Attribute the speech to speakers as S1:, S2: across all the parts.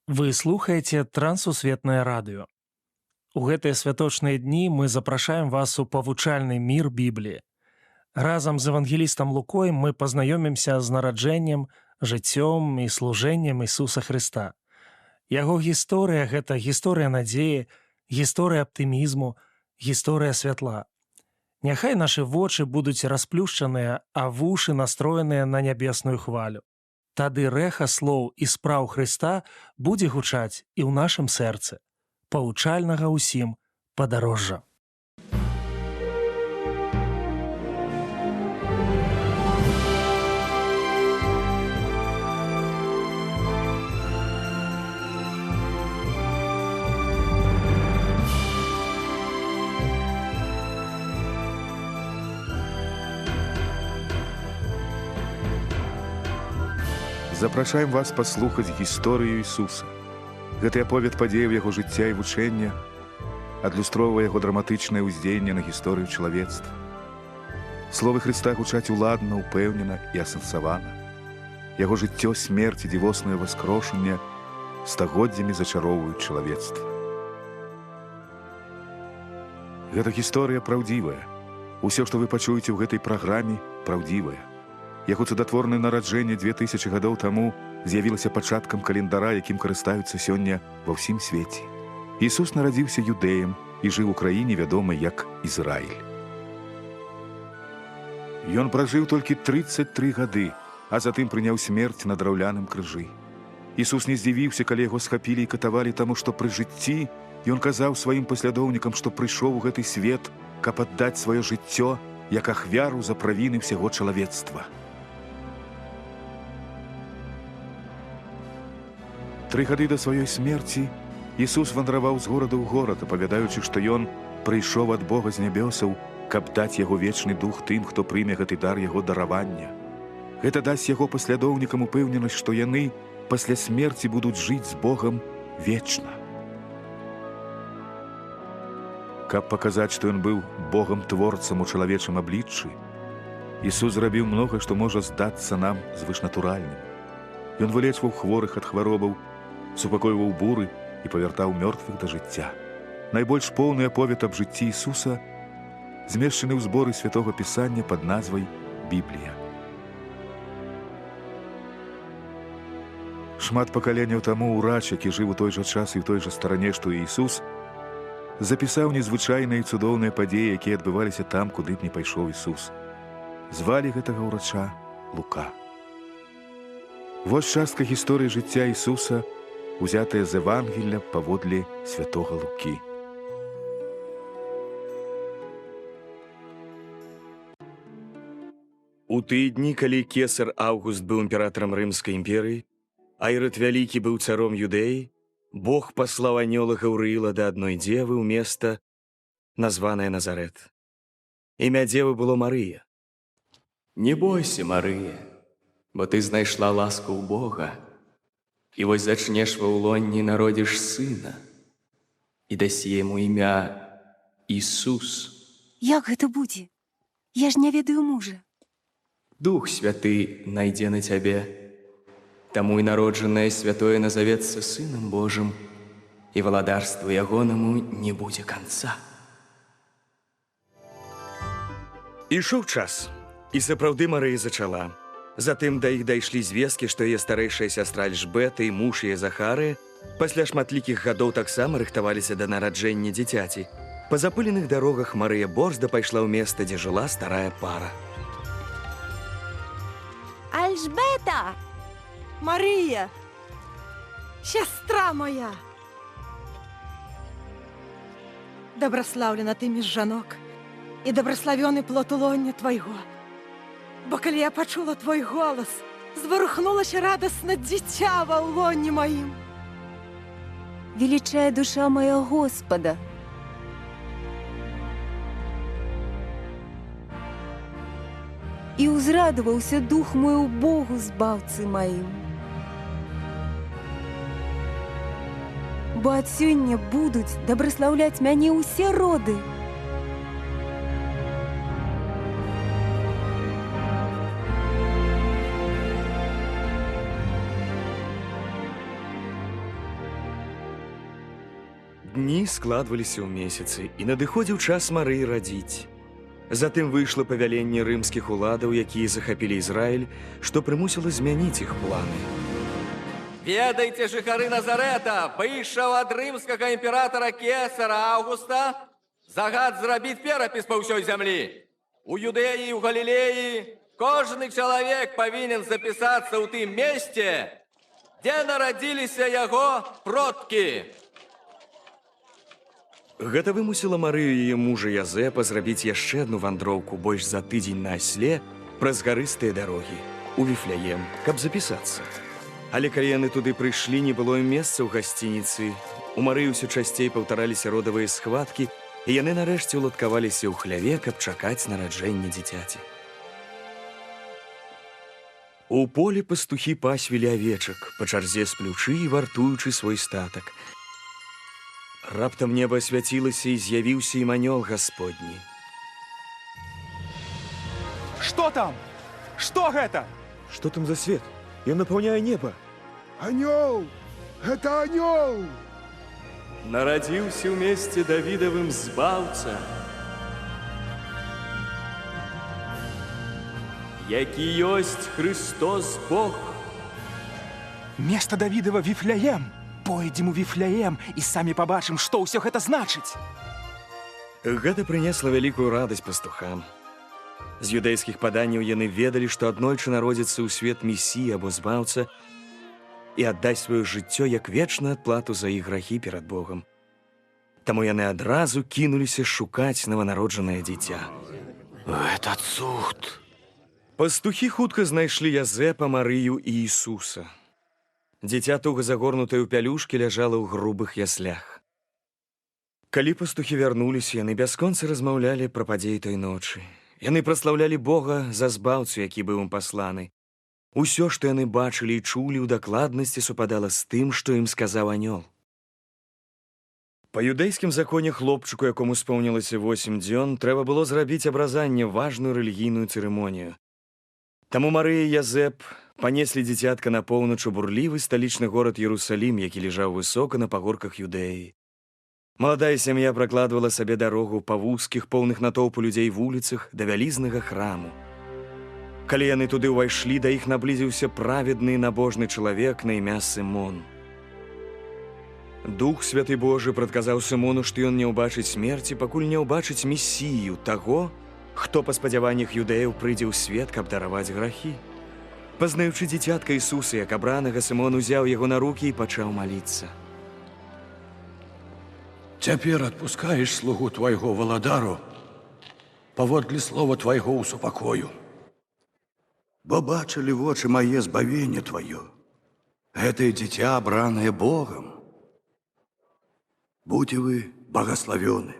S1: Вы слухаеце трансусветнае радыё. У гэтыя святочныя дні мы запрашаем вас у павучальны мір Бібліі. Разам з евангелістам Лукой мы пазнаёмімся з нараджэннем, жыццём і служэннем Ісуса Хрыста. Яго гісторыя – гэта гісторыя надзеі, гісторыя аптымізму, гісторыя святла. Няхай нашы вочы будуць расплюшчаныя, а вушы настроеныя на нябесную хвалю. Тады рэха слоў і спраў Хрыста будзе гучаць і ў нашым сэрцы. Павучальнага ўсім падарожжа.
S2: Запрашаем вас паслухаць гісторыю Ісуса. Гэты аповед падзеяў яго жыцця і вучэння адлюстроўвае яго драматычнае ўздзеянне на гісторыю чалавецтва. Словы Хрыста гучаць уладна, упэўнена і асэнсавана. Яго жыццё, смерць і дзівоснае воскрошанне стагоддзямі зачароўваюць чалавецтва. Гэта гісторыя праўдзівая. Усё, што вы пачуеце ў гэтай праграме, праўдзівае. Яго цудатворнае нараджэнне 2000 гадоў таму з'явілася пачаткам календара, якім карыстаюцца сёння ва ўсім свеце. Ісус нарадзіўся юдэем і жыў у краіне, вядомай як Ізраіль. Ён пражыў толькі 33 гады, а затым прыняў смерць на драўляным крыжы. Ісус не здзівіўся, калі яго схапілі і катавалі, таму што пры жыцці ён казаў сваім паслядоўнікам, што прыйшоў у гэты свет, каб аддаць сваё жыццё як ахвяру за правіны ўсяго чалавецтва. 3 гады да сваёй смерці Ісус вандраваў з горада ў горад, апавядаючы, што ён прыйшоў ад Бога з нябёсаў, каб даць яго вечны дух тым, хто прыме гэты дар яго даравання. Гэта дасць яго паслядоўнікам упэўненасць, што яны пасля смерці будуць жыць з Богам вечна. Каб паказаць, што ён быў Богам-творцам у чалавечым абліччы, Ісус зрабіў многа, што можа здацца нам звышнатуральным. Ён вылечваў хворых ад хваробаў, супакойваў буры і павяртаў мёртвых да жыцця. Найбольш поўны аповед аб жыцці Ісуса змешчаны ў зборы святога Пісання пад назвай Біблія. Шмат пакаленняў таму ўрач, які жыў у той жа час і ў той жа старане, што і Ісус, запісаў незвычайныя і цудоўныя падзеі, якія адбываліся там, куды б не пайшоў Ісус. Звалі гэтага ўрача Лука. Вось частка гісторыі жыцця Ісуса, узятая з Евангелля паводле святога Лукі.
S3: У тыя дні, калі кесар Аўгуст быў імператарам Рымскай імперыі, а Ірод Вялікі быў царом Юдэі, Бог паслаў анёла Гаўрыіла да адной дзевы ў места, названае Назарэт. Імя дзевы было Марыя.
S4: Не бойся, Марыя, бо ты знайшла ласку ў Бога, і вось зачнеш ва ўлонні і народзіш сына, і дасі яму імя Ісус.
S5: Як гэта будзе? Я ж не ведаю мужа.
S4: Дух Святы найдзе на цябе, таму і народжанае святое назавецца Сынам Божым, і валадарству ягонаму не будзе канца.
S3: Ішоў час, і сапраўды Марыя зачала. Затым да іх дайшлі звесткі, што яе старэйшая сястра Эльжбета і муж яе Захарыя пасля шматлікіх гадоў таксама рыхтаваліся да нараджэння дзіцяці. Па запыленых дарогах Марыя борзда пайшла ў места, дзе жыла старая пара.
S5: Альжбета!
S6: Марія! Сястра моя! Добраслаўлена ты між жанок, і добраславёны плод улоння твайго. Бо калі я пачула твой голас, зварухнулася радасна дзіця ва ўлонні маім.
S5: Велічае душа моя Господа. І ўзрадаваўся дух мой у Богу збаўцы маім. Бо ад сёння будуць добраслаўляць мяне ўсе роды.
S3: Дні складваліся ў месяцы, і надыходзіў час Марыі радзіць. Затым выйшла павяленне рымскіх уладаў, якія захапілі Ізраіль, што прымусіла змяніць іх планы.
S7: Ведайте, жыхары Назарета, выйшаў ад рымскага імператара Кесара Аўгуста загад зрабіць перапіс па ўсёй зямлі. У Юдэі і ў Галілеі кожны чалавек павінен запісацца ў тым месце, дзе нарадзіліся яго продкі.
S3: Гэта вымусіла Марыю і яе мужа Язэпа зрабіць яшчэ адну вандроўку больш за тыдзень на асле праз гарыстыя дарогі у Віфляем, каб запісацца. Але калі яны туды прыйшлі, не было ім месца ў гасцініцы. У Марыі ўсё часцей паўтараліся родавыя схваткі, і яны нарэшце ўладкаваліся ў хляве, каб чакаць нараджэння дзіцяці. У полі пастухі пасвілі авечак, па чарзе сплючы і вартуючы свой статак. Раптам неба асвяцілася і з'явіўся ім анёл Гасподні.
S8: Што там? Што гэта?
S3: Што там за свет? Ён напаўняе неба.
S9: Анёл! Гэта анёл!
S4: Нарадзіўся ў месце Давідавым збаўца, які ёсць Христос Бог.
S8: Место Давідава Віфляем. Пойдзем у Віфляем і самі пабачым, што ўсё гэта значыць.
S3: Гэта прынесла вялікую радасць пастухам. З юдэйскіх паданняў яны ведалі, што аднойчы народзіцца ў свет месія або збаўца і аддаць сваё жыццё як вечную адплату за іх грахі перад Богам. Таму яны адразу кінуліся шукаць нованароджанае дзіця.
S4: Гэта цуд.
S3: Пастухі хутка знайшлі Язэпа, Марыю і Ісуса. Дзіця, туга загорнутае ў пялюшкі, ляжала ў грубых яслях. Калі пастухі вярнуліся, яны бясконца размаўлялі пра падзеі той ночы. Яны праслаўлялі Бога за збаўцу, які быў ім пасланы. Усё, што яны бачылі і чулі, у дакладнасці супадала з тым, што ім сказаў анёл. Па юдэйскім законе хлопчыку, якому споўнілася 8 дзён, трэба было зрабіць абразанне, важную рэлігійную цырымонію. Таму Марыя і Язэп панеслі дзіцятка на поўнач у бурлівы сталічны горад Єрусалім, які ляжаў высока на пагорках Юдэі. Маладая сям'я пракладвала сабе дарогу па вузкіх, поўных натоўпу людзей вуліцах да вялізнага храму. Калі яны туды ўвайшлі, да іх наблізіўся праведны і набожны чалавек на імя Сымон. Дух Святы Божы прадказаў Сымону, што ён не ўбачыць смерці, пакуль не ўбачыць месію, таго, хто па спадзяваннях юдэяў прыйдзе ў свет, каб дараваць грахі. Пазнаючы дзіцятка Ісуса, як абранага, Сымон узяў яго на рукі і пачаў маліцца.
S9: Цяпер адпускаеш слугу твайго валадару паводле слова твайго ў супакою. Бо бачылі вочы мае збавенне тваё. Гэтае дзіця, абранае Богам. Будзьце вы благаславёны.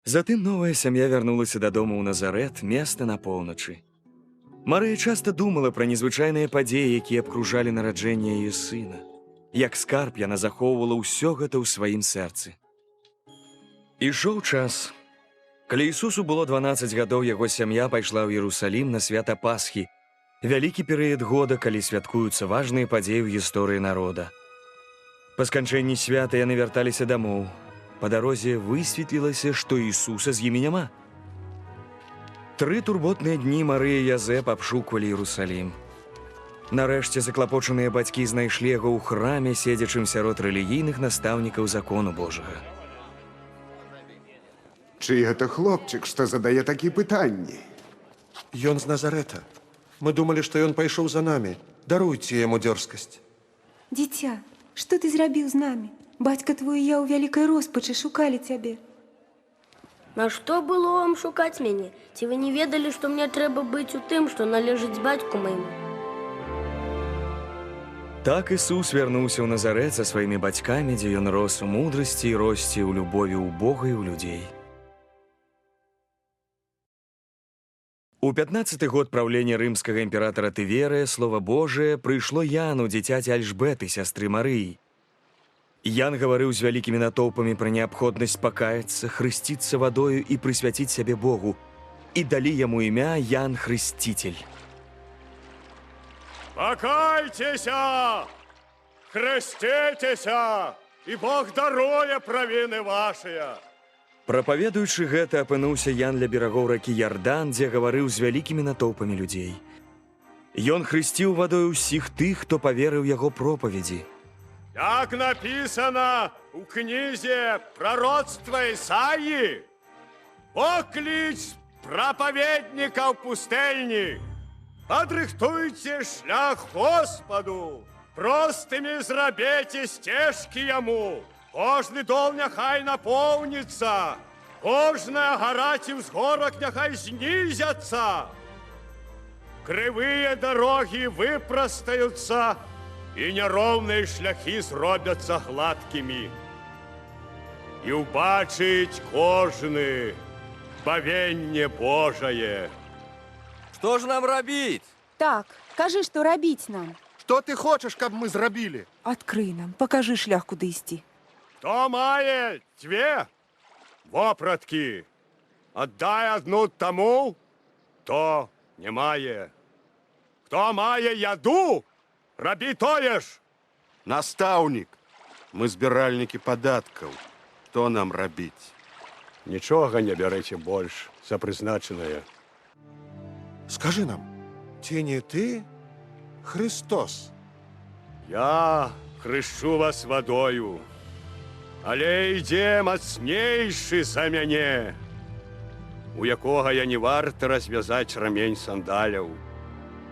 S3: Затым новая сям'я вярнулася дадому ў Назарэт, места на поўначы. Марыя часта думала пра незвычайныя падзеі, якія абкружалі нараджэнне яе сына. Як скарб яна захоўвала ўсё гэта ў сваім сэрцы. Ішоў час. Калі Ісусу было 12 гадоў, яго сям'я пайшла ў Єрусалім на свята Пасхі, вялікі перыяд года, калі святкуюцца важныя падзеі ў гісторыі народа. Па сканчэнні свята яны вярталіся дамоў. Па дарозе высветлілася, што Ісуса з імі няма. 3 турботныя дні Марыя і Язэп абшуквалі Єрусалім. Нарэшце заклапочаныя бацькі знайшлі яго ў храме, седзячым сярод рэлігійных настаўнікаў закону Божага.
S10: Чый гэта хлопчык, што задае такія пытанні?
S11: Ён з Назарэта. Мы думалі, што ён пайшоў за намі. Даруйце яму дзёрзкасць.
S5: Дзіця, што ты зрабіў з намі? Бацька твой і я ў вялікай роспачы шукалі цябе.
S12: Нашто было вам шукаць мяне? Ці вы не ведалі, што мне трэба быць у тым, што належыць бацьку майму?
S3: Так Ісус вярнуўся ў Назарэт са сваімі бацькамі, дзе ён рос у мудрасці і росце ў любові ў Бога і ў людзей. У 15-й год праўлення рымскага імператара Тыверыя Слова Божие прыйшло Яну, дзіцяці Альжбеты, сястры Марыі. Ян гаварыў з вялікімі натоўпамі пра неабходнасць пакаяцца, хрысціцца вадою і прысвяціць сябе Богу, і далі яму імя Ян Хрысцитель.
S13: Покайтеся! Хреститеся! і Бог даруе правіны вашыя.
S3: Прапаведуючы гэта, апынуўся Ян ля берагоў ракі Ярдан, дзе гаварыў з вялікімі натоўпамі людзей. Ён хрысціў вадой усіх тых, хто паверыў яго пропаведзі.
S13: Як напісана у кнізе прароцтва Ісаі, покліч прапаведніка ў пустэльні, падрыхтуйце шлях Господу, простымі зрабеце сцежкі яму, кожны дол няхай напоўніцца, кожная гара ці ўзгорак няхай знізяцца. Крывыя дарогі выпрастаюцца, і няроўныя шляхі зробяцца гладкімі. І ўбачыць кожны бавенне Божае.
S7: Што ж нам рабіць?
S5: Так, кажы, што рабіць нам.
S11: Што ты хочаш, каб мы зрабілі?
S5: Адкрый нам, пакажы шлях, куды ісці.
S13: Хто мае дзве вопраткі, аддай адну таму, хто не мае. Хто мае яду, рабі тое ж.
S11: Настаўнік, мы збіральнікі падаткаў. Што нам рабіць?
S13: Нічога не бярэце больш за прызначанае.
S11: Скажы нам, ці не ты Христос?
S13: Я хрышчу вас вадою, але ідзе мацнейшы за мяне, у якога я не варта развязаць рамень сандаляў.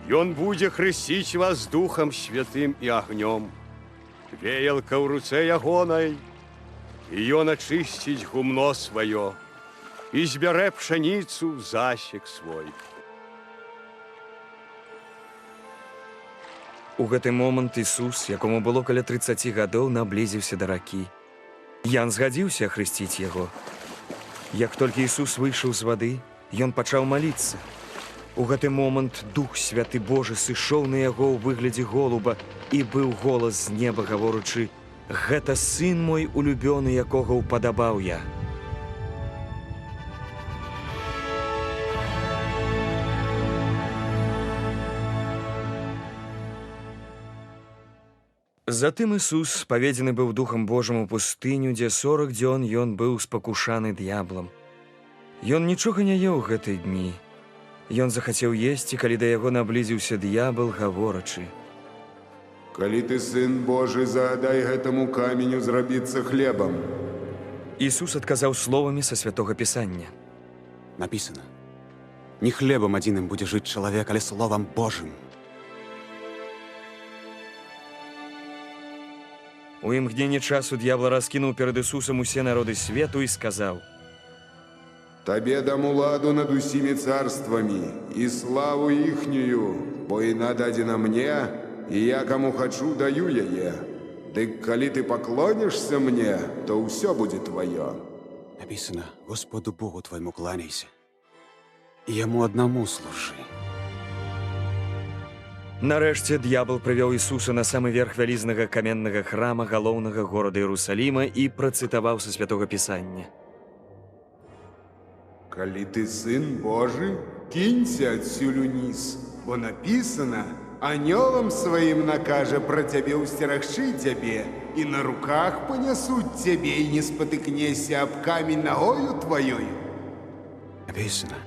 S13: Ён будзе хрысціць вас Духам Святым і агнём. Веялка ў руцэ ягонай, і ён ачысціць гумно сваё і збярэ пшаніцу ў засек свой.
S3: У гэты момант Ісус, якому было каля 30 гадоў, наблізіўся да ракі. Ян згадзіўся ахрысціць яго. Як толькі Ісус выйшаў з вады, ён пачаў маліцца. У гэты момант Дух Святы Божы сышоў на яго ў выглядзе голуба, і быў голас з неба, гаворачы: «Гэта сын мой улюбёны, якога ўпадабаў я». Затым Ісус паведзены быў Духам Божым у пустыню, дзе 40 дзён ён быў спакушаны д'яблам. Ён нічога не еў гэтыя дні. Ён захацеў есці, калі да яго наблізіўся д'ябал, гаворачы:
S10: «Калі ты сын Божы, загадай гэтаму каменю зрабіцца хлебам».
S3: Ісус адказаў словамі са святога Пісання.
S8: Напісана: «Не хлебам адзіным будзе жыць чалавек, але словам Божым».
S3: У імгненне часу д'ябла раскінуў перад Ісусам усе народы свету і сказаў:
S10: «Табе дам уладу над усімі царствамі і славу іхнюю, бо іна дадзена мне, і я каму хачу даю яе. Дык калі ты паклонішся мне, то ўсё будзе тваё».
S8: Напісана: «Господу Богу твайму кланяйся, і яму аднаму служы».
S3: Нарэшце д'ябал прывёў Ісуса на самы верх вялізнага каменнага храма галоўнага горада Іерусаліма і працытаваў са святога Пісання:
S10: «Калі ты сын Божы, кінься адсюль уніз, бо напісана: анёлам сваім накажа пра цябе ўсцерагчы цябе, і на руках панясуць цябе, і не спатыкнешся аб камень нагою тваёю».
S8: Напісана: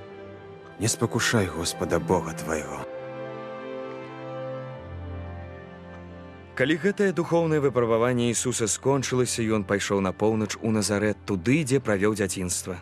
S8: «Не спакушай Господа Бога твайго».
S3: Калі гэтае духоўнае выпрабаванне Ісуса скончылася, ён пайшоў на поўнач у Назарэт, туды, дзе правёў дзяцінства.